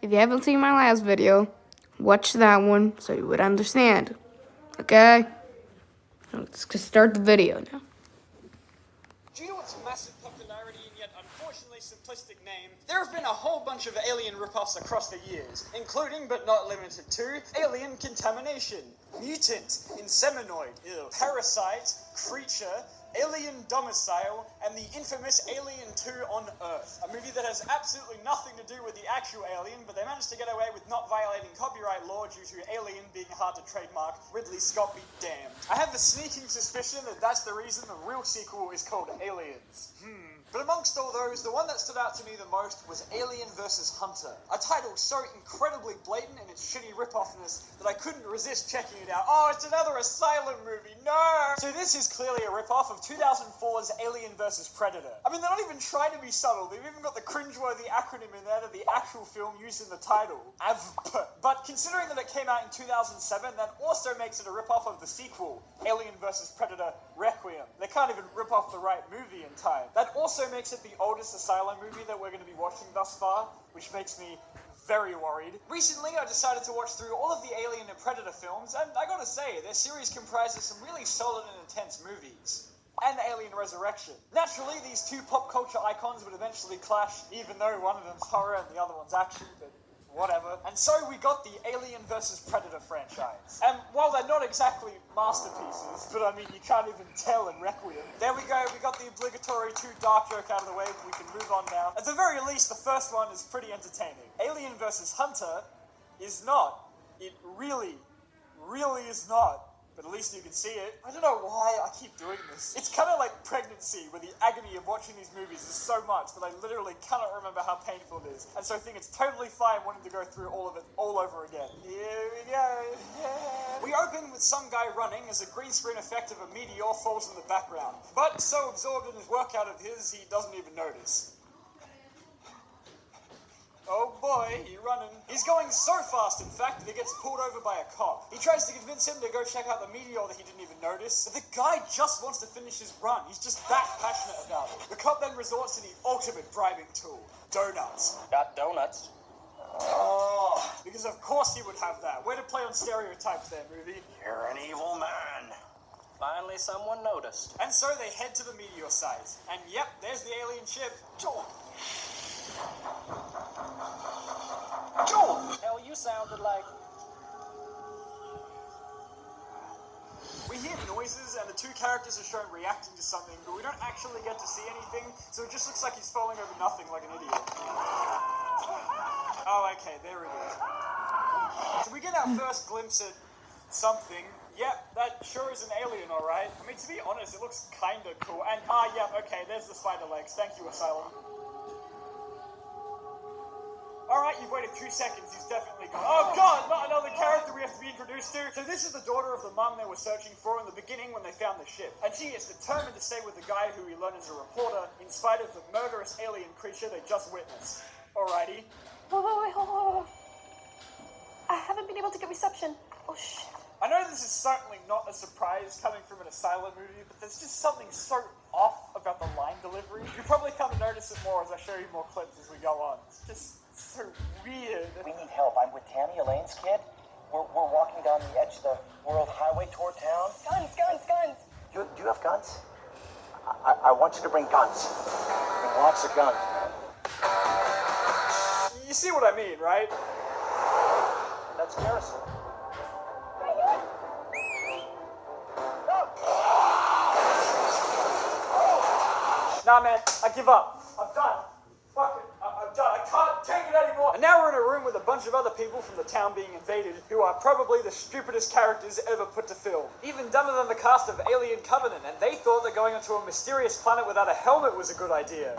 If you haven't seen my last video, watch that one so you would understand. Okay? Let's just start the video now. Due to its massive popularity and yet unfortunately simplistic name, there have been a whole bunch of Alien ripoffs across the years, including but not limited to Alien Contamination, Mutant, Inseminoid, Parasite, Creature, Alien Domicile, and the infamous Alien 2 on Earth, a movie that has absolutely nothing to do with the actual Alien, but they managed to get away with not violating copyright law due to Alien being hard to trademark. Ridley Scott be damned. I have a sneaking suspicion that that's the reason the real sequel is called Aliens. But amongst all those, the one that stood out to me the most was Alien vs. Hunter, a title so incredibly blatant in its shitty rip-offness that I couldn't resist checking it out. Oh, it's another Asylum movie, no! So this is clearly a rip-off of 2004's Alien vs. Predator. I mean, they're not even trying to be subtle, they've even got the cringeworthy acronym in there that the actual film used in the title. AVP. But considering that it came out in 2007, that also makes it a rip-off of the sequel, Alien vs. Predator Requiem. They can't even rip off the right movie in time. That also makes it the oldest Asylum movie that we're going to be watching thus far, which makes me very worried. Recently, I decided to watch through all of the Alien and Predator films, and I gotta say, their series comprises some really solid and intense movies. And Alien Resurrection. Naturally, these two pop culture icons would eventually clash, even though one of them's horror and the other one's action, but whatever. And so we got the Alien vs. Predator franchise. And while they're not exactly masterpieces, but I mean, you can't even tell in Requiem. There we go, we got the obligatory too dark joke out of the way, we can move on now. At the very least, the first one is pretty entertaining. Alien vs. Hunter is not. It really is not. But at least you can see it. I don't know why I keep doing this. It's kind of like pregnancy, where the agony of watching these movies is so much that I literally cannot remember how painful it is. And so I think it's totally fine wanting to go through all of it all over again. Here we go. Yeah. We open with some guy running as a green screen effect of a meteor falls in the background. But so absorbed in his workout of his, he doesn't even notice. Oh boy, he's running. He's going so fast, in fact, that he gets pulled over by a cop. He tries to convince him to go check out the meteor that he didn't even notice, but the guy just wants to finish his run. He's just that passionate about it. The cop then resorts to the ultimate bribing tool, donuts. Got donuts. Oh, because of course he would have that. Way to play on stereotypes there, movie. You're an evil man. Finally, someone noticed. And so they head to the meteor site. And yep, there's the alien ship. Joel, hell, you sounded like... We hear noises, and the two characters are shown reacting to something, but we don't actually get to see anything, so it just looks like he's falling over nothing like an idiot. Oh, okay, there it is. So we get our first glimpse at something. Yep, that sure is an alien, alright. I mean, to be honest, it looks kinda cool. And, yep, okay, there's the spider legs. Thank you, Asylum. Alright, you've waited 2 seconds, he's definitely gone. Oh god, not another character we have to be introduced to. So this is the daughter of the mum they were searching for in the beginning when they found the ship. And she is determined to stay with the guy who we learn is a reporter, in spite of the murderous alien creature they just witnessed. Alrighty. Wait, hold on. I haven't been able to get reception. Oh, shit. I know this is certainly not a surprise coming from an Asylum movie, but there's just something so off about the line delivery. You'll probably come to notice it more as I show you more clips as we go on. It's just so weird. We need help. I'm with Tammy, Elaine's kid. We're walking down the edge of the world highway toward town. Guns. Do you have guns? I want you to bring guns. Bring lots of guns, man. You see what I mean, right? That's Garrison. Nah, man, I give up. I'm done. Fuck it. I'm done. I can't take it anymore. And now we're in a room with a bunch of other people from the town being invaded who are probably the stupidest characters ever put to film. Even dumber than the cast of Alien Covenant, and they thought that going onto a mysterious planet without a helmet was a good idea.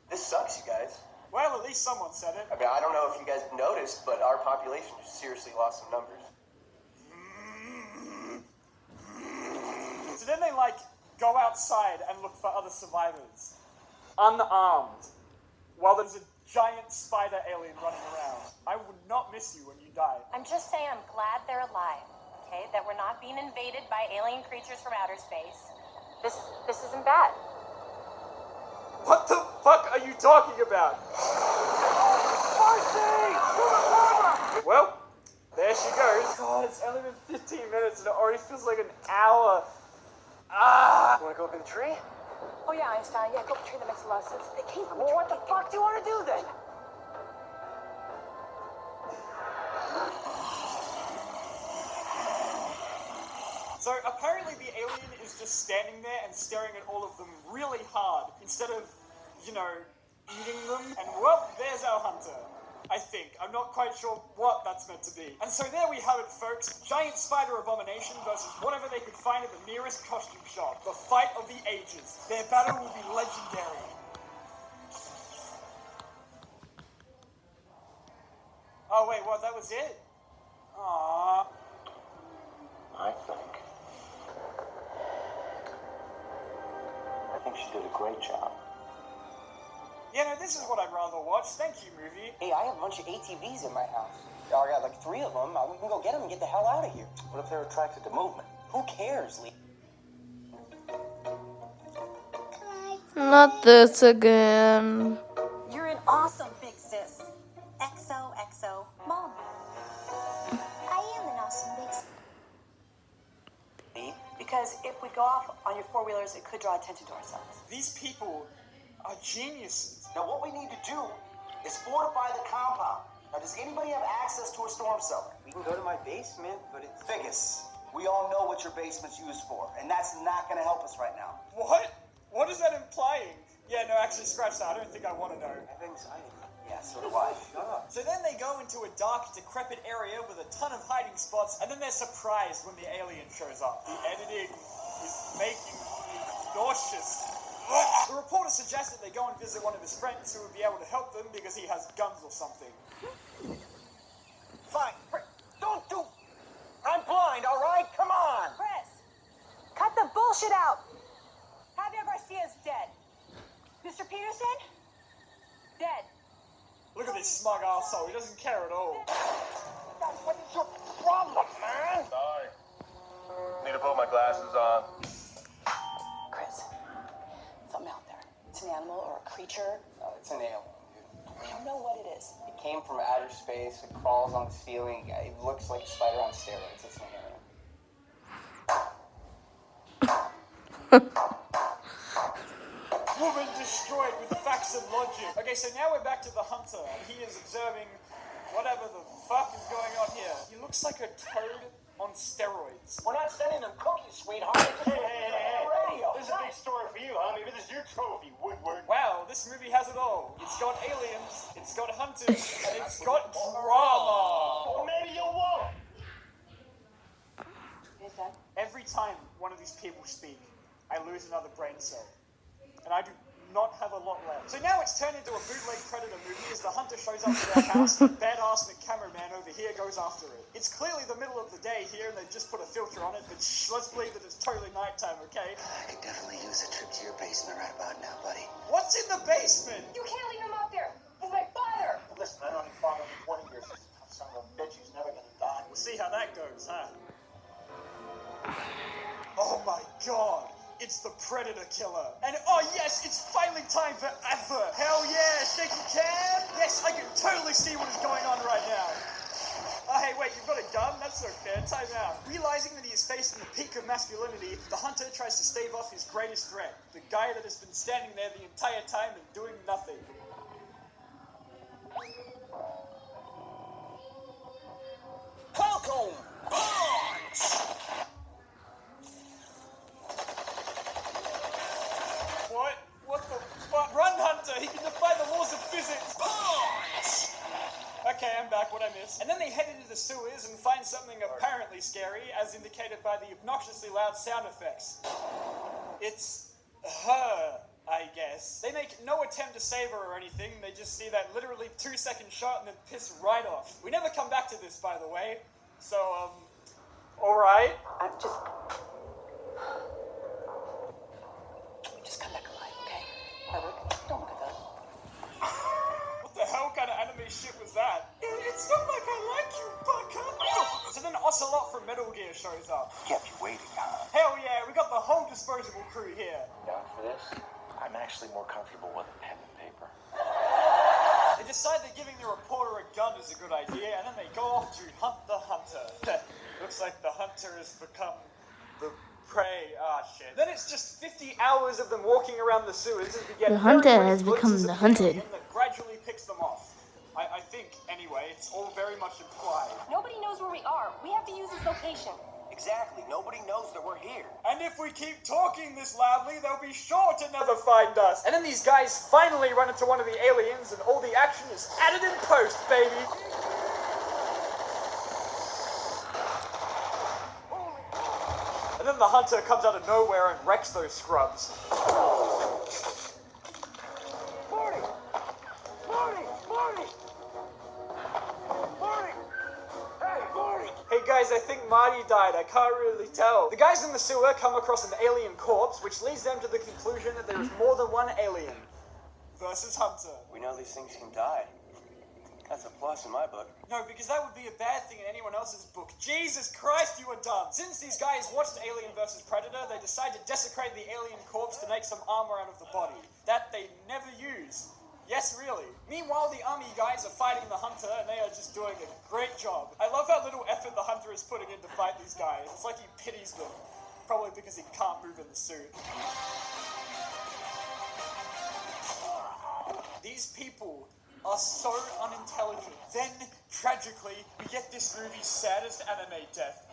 This sucks, you guys. Well, at least someone said it. I mean, I don't know if you guys noticed, but our population just seriously lost some numbers. So then they, go outside and look for other survivors. Unarmed. While there's a giant spider alien running around. I would not miss you when you die. I'm just saying I'm glad they're alive, okay? That we're not being invaded by alien creatures from outer space. This isn't bad. What the fuck are you talking about? Well, there she goes. God, it's only been 15 minutes and it already feels like an hour. Ah! You wanna go up in the tree? Oh yeah, Einstein. Yeah, go up the tree. That makes a lot of sense. It came from Well, what the fuck do you wanna do then? So apparently the alien is just standing there and staring at all of them really hard instead of, you know, eating them. And well, there's our hunter. I think. I'm not quite sure what that's meant to be. And so there we have it, folks. Giant spider abomination versus whatever they could find at the nearest costume shop. The fight of the ages. Their battle will be legendary. Oh wait, what? That was it? Aww. I think she did a great job. Yeah, no, this is what I'd rather watch. Thank you, movie. Hey, I have a bunch of ATVs in my house. I got like 3 of them. We can go get them and get the hell out of here. What if they're attracted to movement? Who cares, Lee? Not this again. You're an awesome big sis. XOXO Mom. I am an awesome big sis. Because if we go off on your 4-wheelers, it could draw attention to ourselves. These people are geniuses. Now what we need to do is fortify the compound. Now does anybody have access to a storm cellar? We can go to my basement, but it's... Figgis, we all know what your basement's used for, and that's not gonna help us right now. What? What is that implying? Yeah, no, actually, scratch that. I don't think I want to know. I have anxiety. Yeah, so do I. Shut up. So then they go into a dark, decrepit area with a ton of hiding spots, and then they're surprised when the alien shows up. The editing is making me nauseous. The reporter suggests that they go and visit one of his friends who would be able to help them because he has guns or something. Fine. Don't do... I'm blind, all right? Come on. Chris, cut the bullshit out. Javier Garcia's dead. Mr. Peterson? Dead. Look at this smug arsehole. He doesn't care at all. What is your problem, man? Sorry. Need to put my glasses on. Chris, something out there. It's an animal or a creature. No, it's an alien, dude. We don't know what it is. It came from outer space. It crawls on the ceiling. It looks like a spider on steroids. It's an alien. Woman destroyed with facts and logic. Okay, so now we're back to the hunter, and he is observing whatever the fuck is going on here. He looks like a toad on steroids. We're not sending them cookies, sweetheart. Hey, this is a big story for you, huh? Maybe this is your trophy, Woodward. Wow, this movie has it all. It's got aliens, it's got hunters, and it's got drama. Well, maybe you won't. Every time one of these people speak, I lose another brain cell. And I do not have a lot left. So now it's turned into a bootleg Predator movie as the hunter shows up to their house. Badass the cameraman over here goes after it. It's clearly the middle of the day here and they've just put a filter on it, but let's believe that it's totally nighttime, okay? I could definitely use a trip to your basement right about now, buddy. What's in the basement? You can't leave him up there. He's my father. Listen, I don't need father for 20 years. Son of a bitch, he's never gonna die. We'll see how that goes, huh? Oh my god. It's the Predator Killer. And oh yes, it's finally time for Advert. Hell yeah, shaky cam. Yes, I can totally see what is going on right now. Oh hey, wait, you've got a gun? That's so fair. Time out. Realizing that he is facing the peak of masculinity, the hunter tries to stave off his greatest threat. The guy that has been standing there the entire time and doing nothing. Falcon! Bonds! What? What the fuck? Run, Hunter! He can defy the laws of physics! Okay, I'm back. What I missed? And then they head into the sewers and find something apparently scary, as indicated by the obnoxiously loud sound effects. It's her, I guess. They make no attempt to save her or anything. They just see that literally 2-second shot and then piss right off. We never come back to this, by the way. So, alright. I'm just come back alive, okay? Harvard, don't look at that. What the hell kind of anime shit was that? It's not like I like you, Butker! So then Ocelot from Metal Gear shows up. Kept you waiting, huh? Hell yeah, we got the whole disposable crew here. Down for this? I'm actually more comfortable with a pen and paper. They decide that giving the reporter a gun is a good idea, and then they go off to hunt the hunter. Looks like the hunter has become the prey. Ah, shit. Then it's just 50 hours of them walking around the sewers as we get The hunter very brief has become glimpses the of hunted. alien that gradually picks them off. I think, anyway, it's all very much implied. Nobody knows where we are. We have to use his location. Exactly. Nobody knows that we're here. And if we keep talking this loudly, they'll be sure to never find us. And then these guys finally run into one of the aliens, and all the action is added in post, baby. And then the hunter comes out of nowhere and wrecks those scrubs. Marty! Marty! Marty! Marty! Hey, Marty! Hey guys, I think Marty died. I can't really tell. The guys in the sewer come across an alien corpse, which leads them to the conclusion that there is more than one alien. Versus Hunter. We know these things can die. That's a plus in my book. No, because that would be a bad thing in anyone else's book. Jesus Christ, you are dumb. Since these guys watched Alien vs. Predator, they decide to desecrate the alien corpse to make some armor out of the body. That they never use. Yes, really. Meanwhile, the army guys are fighting the hunter, and they are just doing a great job. I love how little effort the hunter is putting in to fight these guys. It's like he pities them. Probably because he can't move in the suit. These people are so unintelligent. Then, tragically, we get this movie's saddest anime death.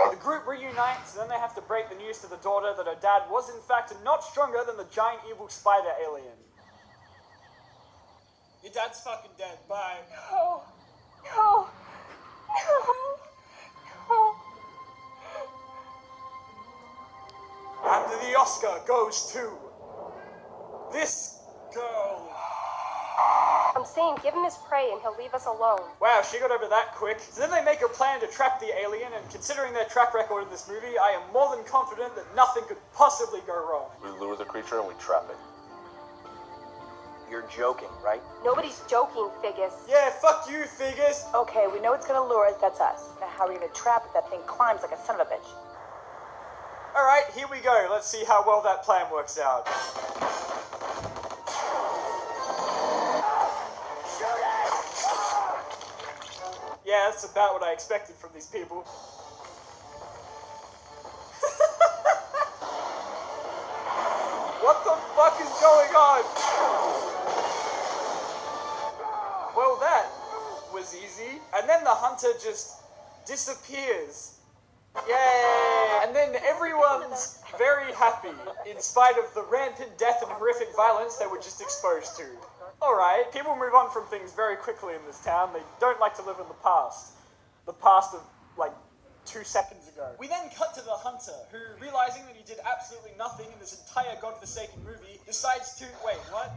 The group reunites, and then they have to break the news to the daughter that her dad was in fact not stronger than the giant evil spider alien. Your dad's fucking dead, bye. No. No. No. No. And the Oscar goes to this girl. I'm saying give him his prey and he'll leave us alone. Wow, she got over that quick. So then they make a plan to trap the alien, and considering their track record in this movie, I am more than confident that nothing could possibly go wrong. We lure the creature and we trap it. You're joking, right? Nobody's joking, Figgis. Yeah, fuck you, Figgis. Okay, we know it's gonna lure us, that's us. Now how are we gonna trap it? That thing climbs like a son of a bitch. Alright, here we go. Let's see how well that plan works out. Yeah, that's about what I expected from these people. What the fuck is going on? Well, that was easy. And then the hunter just disappears. Yay! And then everyone's very happy, in spite of the rampant death and horrific violence they were just exposed to. Alright, people move on from things very quickly in this town. They don't like to live in the past. The past of, like, 2 seconds ago. We then cut to the hunter, who, realizing that he did absolutely nothing in this entire godforsaken movie, decides to... Wait, what?